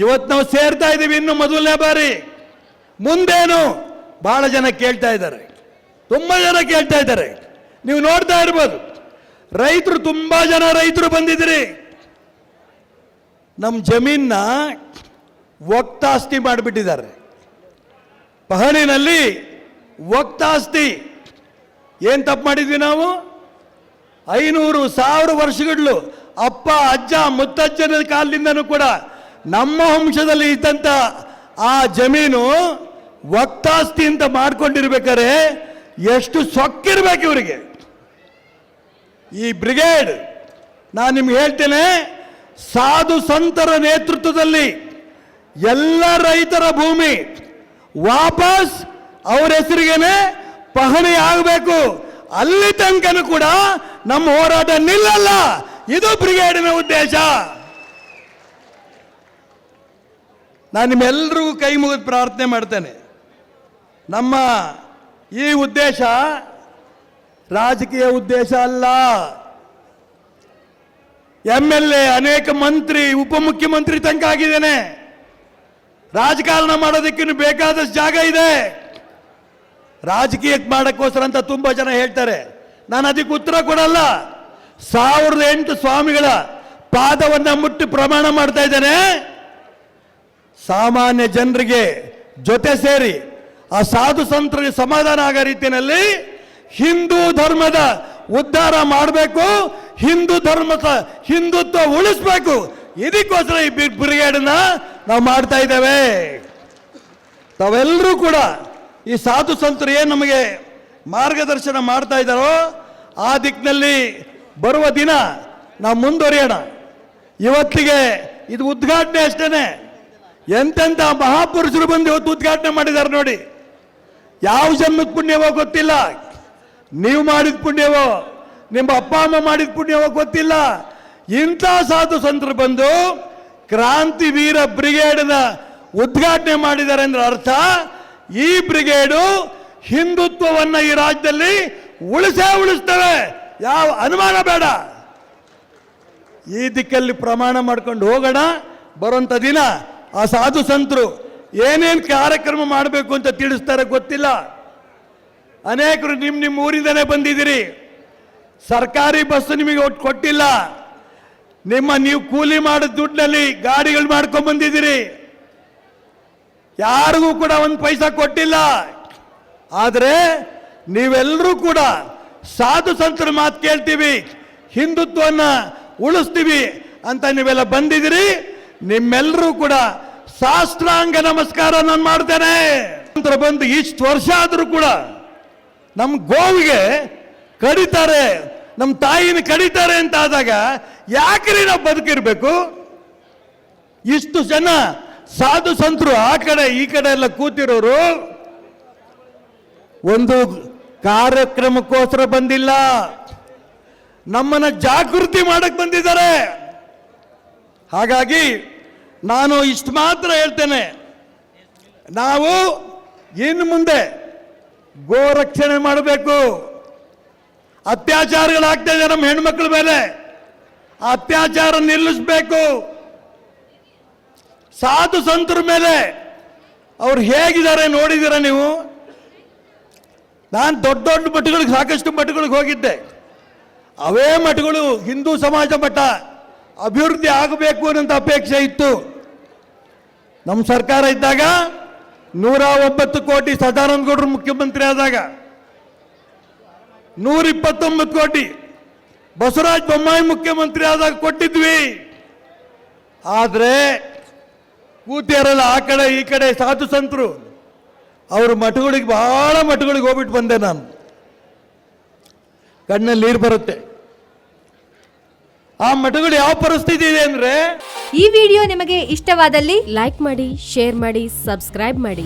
ಇವತ್ತು ನಾವು ಸೇರ್ತಾ ಇದ್ದೀವಿ ಇನ್ನು ಮೊದಲನೇ ಬಾರಿ. ಮುಂದೇನು ಬಹಳ ಜನ ಕೇಳ್ತಾ ಇದ್ದಾರೆ, ತುಂಬ ಜನ ಕೇಳ್ತಾ ಇದ್ದಾರೆ. ನೀವು ನೋಡ್ತಾ ಇರ್ಬೋದು, ರೈತರು ತುಂಬಾ ಜನ ರೈತರು ಬಂದಿದ್ದೀರಿ. ನಮ್ಮ ಜಮೀನ ವಕ್ತಾಸ್ತಿ ಮಾಡಿಬಿಟ್ಟಿದ್ದಾರೆ. ಪಹಣಿನಲ್ಲಿ ವಕ್ತಾಸ್ತಿ ಏನು ತಪ್ಪು ಮಾಡಿದ್ವಿ ನಾವು? 500,000 ವರ್ಷಗಳು ಅಪ್ಪ ಅಜ್ಜ ಮುತ್ತಜ್ಜನ ಕಾಲದಿಂದನೂ ಕೂಡ ನಮ್ಮ ವಂಶದಲ್ಲಿ ಇದ್ದಂಥ ಆ ಜಮೀನು ವಕ್ತಾಸ್ತಿ ಅಂತ ಮಾಡ್ಕೊಂಡಿರ್ಬೇಕಾದ್ರೆ ಎಷ್ಟು ಸೊಕ್ಕಿರ್ಬೇಕು ಇವರಿಗೆ. ಈ ಬ್ರಿಗೇಡ್ ನಾನು ನಿಮ್ಗೆ ಹೇಳ್ತೇನೆ, ಸಾಧು ಸಂತರ ನೇತೃತ್ವದಲ್ಲಿ ಎಲ್ಲ ರೈತರ ಭೂಮಿ ವಾಪಸ್ ಅವರ ಹೆಸರಿಗೇನೆ ಪಹಣಿ ಆಗಬೇಕು. ಅಲ್ಲಿ ತನಕನೂ ಕೂಡ ನಮ್ಮ ಹೋರಾಟ ನಿಲ್ಲಲ್ಲ. ಇದು ಬ್ರಿಗೇಡಿನ ಉದ್ದೇಶ. ನಾನು ನಿಮ್ಮೆಲ್ಲರಿಗೂ ಕೈ ಮುಗಿದು ಪ್ರಾರ್ಥನೆ ಮಾಡ್ತೇನೆ. ನಮ್ಮ ಈ ಉದ್ದೇಶ ರಾಜಕೀಯ ಉದ್ದೇಶ ಅಲ್ಲ. MLA ಅನೇಕ ಮಂತ್ರಿ ಉಪಮುಖ್ಯಮಂತ್ರಿ ತನಕ ಆಗಿದ್ದೇನೆ. ರಾಜಕಾರಣ ಮಾಡೋದಕ್ಕಿನ್ನು ಬೇಕಾದಷ್ಟು ಜಾಗ ಇದೆ. ರಾಜಕೀಯಕ್ಕೆ ಮಾಡೋಕ್ಕೋಸ್ಕರ ಅಂತ ತುಂಬ ಜನ ಹೇಳ್ತಾರೆ. ನಾನು ಅದಕ್ಕೆ ಉತ್ತರ ಕೊಡಲ್ಲ. 1008 ಸ್ವಾಮಿಗಳ ಪಾದವನ್ನು ಮುಟ್ಟಿ ಪ್ರಮಾಣ ಮಾಡ್ತಾ ಇದ್ದೇನೆ. ಸಾಮಾನ್ಯ ಜನರಿಗೆ ಜೊತೆ ಸೇರಿ ಆ ಸಾಧು ಸಂತರಿಗೆ ಸಮಾಧಾನ ಆಗೋ ರೀತಿಯಲ್ಲಿ ಹಿಂದೂ ಧರ್ಮದ ಉದ್ಧಾರ ಮಾಡಬೇಕು, ಹಿಂದುತ್ವ ಉಳಿಸ್ಬೇಕು. ಇದಕ್ಕೋಸ್ಕರ ಈ ಬ್ರಿಗೇಡನ್ನ ನಾವು ಮಾಡ್ತಾ ಇದ್ದೇವೆ. ತಾವೆಲ್ಲರೂ ಕೂಡ ಈ ಸಾಧು ಸಂತರು ಏನು ನಮಗೆ ಮಾರ್ಗದರ್ಶನ ಮಾಡ್ತಾ ಇದ್ದಾರೋ ಆ ದಿಕ್ಕಿನಲ್ಲಿ ಬರುವ ದಿನ ನಾವು ಮುಂದುವರಿಯೋಣ. ಇವತ್ತಿಗೆ ಇದು ಉದ್ಘಾಟನೆ ಅಷ್ಟೇನೆ. ಎಂತೆಂಥ ಮಹಾಪುರುಷರು ಬಂದು ಇವತ್ತು ಉದ್ಘಾಟನೆ ಮಾಡಿದ್ದಾರೆ ನೋಡಿ. ಯಾವ ಜನ್ಮದ ಪುಣ್ಯವೋ ಗೊತ್ತಿಲ್ಲ, ನೀವು ಮಾಡಿದ ಪುಣ್ಯವೋ ನಿಮ್ಮ ಅಪ್ಪ ಅಮ್ಮ ಮಾಡಿದ ಪುಣ್ಯವೋ ಗೊತ್ತಿಲ್ಲ. ಇಂಥ ಸಾಧು ಸಂತರು ಬಂದು ಕ್ರಾಂತಿ ವೀರ ಬ್ರಿಗೇಡ್ನ ಉದ್ಘಾಟನೆ ಮಾಡಿದ್ದಾರೆ ಅಂದ್ರೆ ಅರ್ಥ ಈ ಬ್ರಿಗೇಡು ಹಿಂದುತ್ವವನ್ನು ಈ ರಾಜ್ಯದಲ್ಲಿ ಉಳಿಸ್ತೇವೆ. ಯಾವ ಅನುಮಾನ ಬೇಡ. ಈ ದಿಕ್ಕಲ್ಲಿ ಪ್ರಮಾಣ ಮಾಡ್ಕೊಂಡು ಹೋಗೋಣ. ಬರುವಂಥ ದಿನ ಆ ಸಾಧು ಸಂತರು ಏನೇನು ಕಾರ್ಯಕ್ರಮ ಮಾಡಬೇಕು ಅಂತ ತಿಳಿಸ್ತಾರೆ ಗೊತ್ತಿಲ್ಲ. ಅನೇಕರು ನಿಮ್ಮ ಊರಿಂದನೇ ಬಂದಿದ್ದೀರಿ. ಸರ್ಕಾರಿ ಬಸ್ ನಿಮಗೆ ಒಟ್ಟು ಕೊಟ್ಟಿಲ್ಲ. ನೀವು ಕೂಲಿ ಮಾಡಿದ ದುಡ್ಡಿನಲ್ಲಿ ಗಾಡಿಗಳು ಮಾಡ್ಕೊಂಡು ಬಂದಿದ್ದೀರಿ. ಯಾರಿಗೂ ಕೂಡ ಒಂದು ಪೈಸಾ ಕೊಟ್ಟಿಲ್ಲ. ಆದರೆ ನೀವೆಲ್ಲರೂ ಕೂಡ ಸಾಧು ಸಂತರ ಮಾತು ಕೇಳ್ತೀವಿ, ಹಿಂದುತ್ವವನ್ನ ಉಳಿಸ್ತೀವಿ ಅಂತ ನೀವೆಲ್ಲ ಬಂದಿದ್ದೀರಿ. ನಿಮ್ಮೆಲ್ಲರೂ ಕೂಡ ಸಾಷ್ಟಾಂಗ ನಮಸ್ಕಾರ ನಾನು ಮಾಡ್ತೇನೆ. ನಂತರ ಬಂದು ಇಷ್ಟು ವರ್ಷ ಆದರೂ ಕೂಡ ನಮ್ಮ ಗೋವಿಗೆ ಕಡಿತಾರೆ, ನಮ್ಮ ತಾಯಿನ ಕಡಿತಾರೆ ಅಂತ ಆದಾಗ ಯಾಕ್ರಿ ನಾವು ಬದುಕಿರ್ಬೇಕು? ಇಷ್ಟು ಜನ ಸಾಧು ಸಂತರು ಆ ಕಡೆ ಈ ಕಡೆ ಎಲ್ಲ ಕೂತಿರೋರು ಒಂದು ಕಾರ್ಯಕ್ರಮಕ್ಕೋಸ್ಕರ ಬಂದಿಲ್ಲ, ನಮ್ಮನ್ನ ಜಾಗೃತಿ ಮಾಡಕ್ ಬಂದಿದ್ದಾರೆ. ಹಾಗಾಗಿ ನಾನು ಇಷ್ಟು ಮಾತ್ರ ಹೇಳ್ತೇನೆ, ನಾವು ಇನ್ನು ಮುಂದೆ ಗೋ ರಕ್ಷಣೆ ಮಾಡಬೇಕು. ಅತ್ಯಾಚಾರಗಳಾಗ್ತಾ ಇದೆ ನಮ್ಮ ಹೆಣ್ಮಕ್ಳ ಮೇಲೆ, ಆ ಅತ್ಯಾಚಾರ ನಿಲ್ಲಿಸಬೇಕು. ಸಾಧು ಸಂತರ ಮೇಲೆ ಅವ್ರು ಹೇಗಿದ್ದಾರೆ ನೋಡಿದ್ದೀರ ನೀವು? ನಾನು ದೊಡ್ಡ ದೊಡ್ಡ ಮಠಗಳಿಗೆ ಸಾಕಷ್ಟು ಮಠಗಳಿಗೆ ಹೋಗಿದ್ದೆ. ಅವೇ ಮಠಗಳು ಹಿಂದೂ ಸಮಾಜ ಮಠ ಅಭಿವೃದ್ಧಿ ಆಗಬೇಕು ಅನ್ನೋಂಥ ಅಪೇಕ್ಷೆ ಇತ್ತು. ನಮ್ಮ ಸರ್ಕಾರ ಇದ್ದಾಗ 109 ಕೋಟಿ ಸದಾನಂದ ಗೌಡರು ಮುಖ್ಯಮಂತ್ರಿ ಆದಾಗ 129 ಕೋಟಿ ಬಸವರಾಜ ಬೊಮ್ಮಾಯಿ ಮುಖ್ಯಮಂತ್ರಿ ಆದಾಗ ಕೊಟ್ಟಿದ್ವಿ. ಆದರೆ ಕೂತಿಯರಲ್ಲ ಆ ಕಡೆ ಈ ಕಡೆ ಸಾಧು ಸಂತರು, ಅವ್ರ ಮಠಗಳಿಗೆ ಬಹಳ ಮಠಗಳಿಗೆ ಹೋಗ್ಬಿಟ್ಟು ಬಂದೆ ನಾನು. ಕಣ್ಣಲ್ಲಿ ನೀರು ಬರುತ್ತೆ. ಆ ಮಠಗಳು ಯಾವ ಪರಿಸ್ಥಿತಿ ಇದೆ ಅಂದ್ರೆ. ಈ ವಿಡಿಯೋ ನಿಮಗೆ ಇಷ್ಟವಾದಲ್ಲಿ ಲೈಕ್ ಮಾಡಿ, ಶೇರ್ ಮಾಡಿ, ಸಬ್ಸ್ಕ್ರೈಬ್ ಮಾಡಿ.